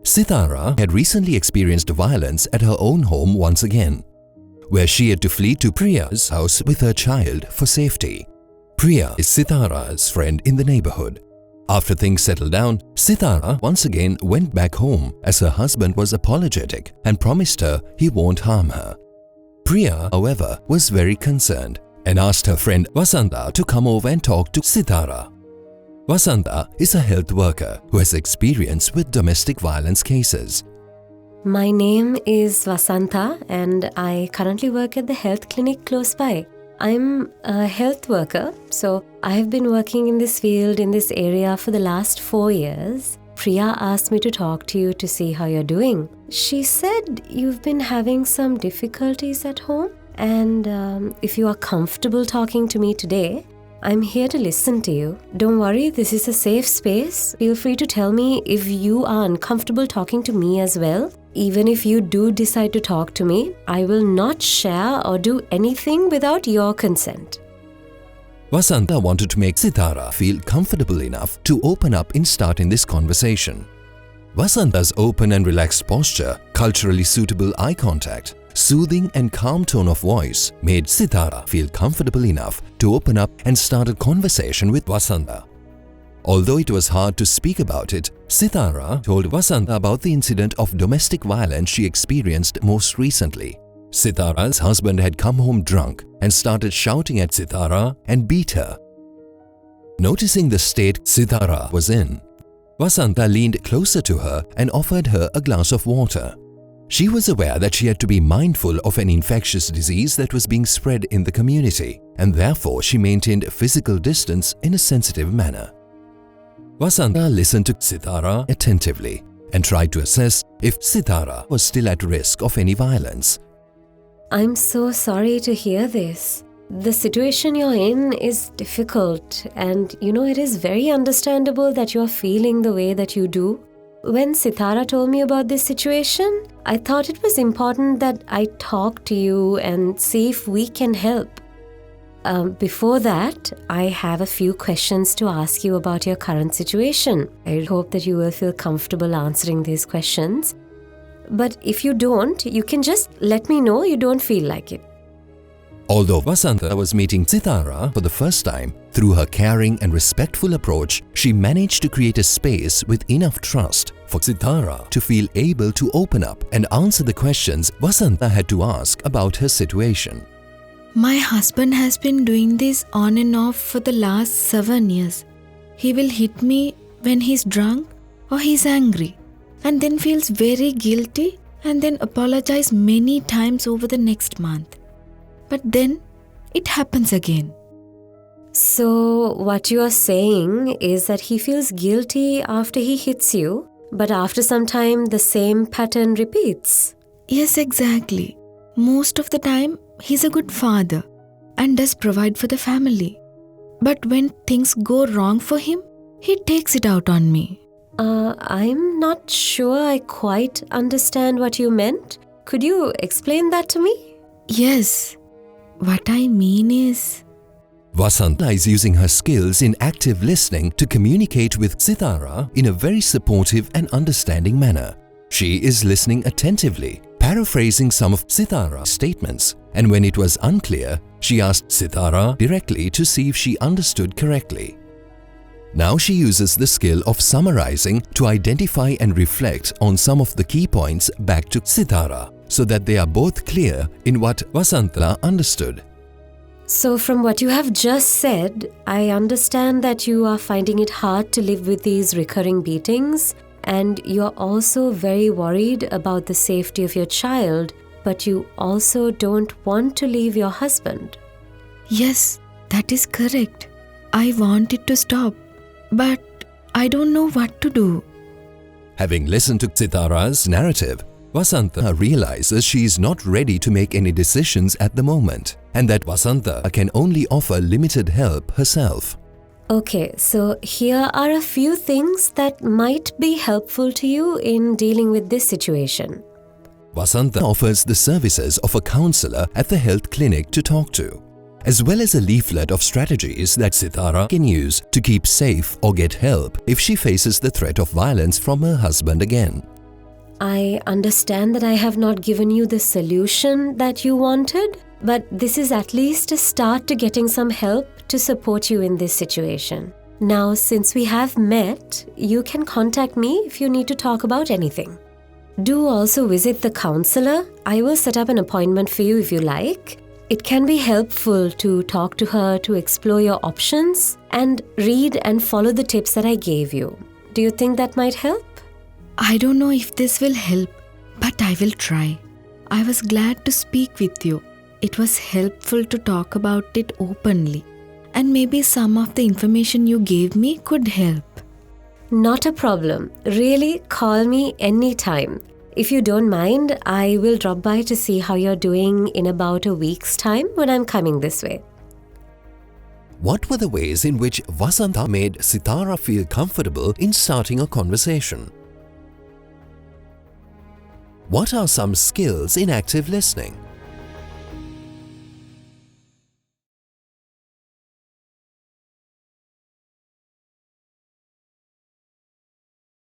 Sitara had recently experienced violence at her own home once again, where she had to flee to Priya's house with her child for safety. Priya is Sitara's friend in the neighborhood. After things settled down, Sitara once again went back home as her husband was apologetic and promised her he won't harm her. Priya, however, was very concerned and asked her friend Vasanta to come over and talk to Sitara. Vasanta is a health worker who has experience with domestic violence cases. My name is Vasanta and I currently work at the health clinic close by. I'm a health worker, so I've been working in this field in this area for the last 4 years. Priya asked me to talk to you to see how you're doing. She said you've been having some difficulties at home and if you are comfortable talking to me today, I'm here to listen to you. Don't worry, this is a safe space. Feel free to tell me if you are uncomfortable talking to me as well. Even if you do decide to talk to me, I will not share or do anything without your consent. Vasanta wanted to make Sitara feel comfortable enough to open up in starting this conversation. Vasanta's open and relaxed posture, culturally suitable eye contact, soothing and calm tone of voice made Sitara feel comfortable enough to open up and start a conversation with Vasanta. Although it was hard to speak about it, Sitara told Vasanta about the incident of domestic violence she experienced most recently. Sitara's husband had come home drunk and started shouting at Sitara and beat her. Noticing the state Sitara was in, Vasanta leaned closer to her and offered her a glass of water. She was aware that she had to be mindful of an infectious disease that was being spread in the community, and therefore she maintained physical distance in a sensitive manner. Vasanta listened to Sitara attentively and tried to assess if Sitara was still at risk of any violence. I'm so sorry to hear this. The situation you're in is difficult and it is very understandable that you're feeling the way that you do. When Sitara told me about this situation, I thought it was important that I talk to you and see if we can help. Before that, I have a few questions to ask you about your current situation. I hope that you will feel comfortable answering these questions. But if you don't, you can just let me know you don't feel like it. Although Vasanta was meeting Sitara for the first time, through her caring and respectful approach, she managed to create a space with enough trust for Sitara to feel able to open up and answer the questions Vasanta had to ask about her situation. My husband has been doing this on and off for the last 7 years. He will hit me when he's drunk or he's angry and then feels very guilty and then apologize many times over the next month. But then it happens again. So what you are saying is that he feels guilty after he hits you, but after some time the same pattern repeats. Yes, exactly. Most of the time, he's a good father and does provide for the family. But when things go wrong for him, he takes it out on me. I'm not sure I quite understand what you meant. Could you explain that to me? Yes. What I mean is... Vasanta is using her skills in active listening to communicate with Sitara in a very supportive and understanding manner. She is listening attentively, paraphrasing some of Sitara's statements, and when it was unclear, she asked Sitara directly to see if she understood correctly. Now she uses the skill of summarizing to identify and reflect on some of the key points back to Sitara, so that they are both clear in what Vasanta understood. So from what you have just said, I understand that you are finding it hard to live with these recurring beatings, and you're also very worried about the safety of your child, but you also don't want to leave your husband. Yes, that is correct. I want it to stop, but I don't know what to do. Having listened to Sitara's narrative, Vasanta realizes she is not ready to make any decisions at the moment, and that Vasanta can only offer limited help herself. Okay, so here are a few things that might be helpful to you in dealing with this situation. Vasanta offers the services of a counselor at the health clinic to talk to, as well as a leaflet of strategies that Sitara can use to keep safe or get help if she faces the threat of violence from her husband again. I understand that I have not given you the solution that you wanted, but this is at least a start to getting some help to support you in this situation. Now, since we have met, you can contact me if you need to talk about anything. Do also visit the counselor. I will set up an appointment for you if you like. It can be helpful to talk to her, to explore your options, and read and follow the tips that I gave you. Do you think that might help? I don't know if this will help, but I will try. I was glad to speak with you. It was helpful to talk about it openly, and maybe some of the information you gave me could help. Not a problem. Really, call me anytime. If you don't mind, I will drop by to see how you're doing in about a week's time when I'm coming this way. What were the ways in which Vasantha made Sitara feel comfortable in starting a conversation? What are some skills in active listening?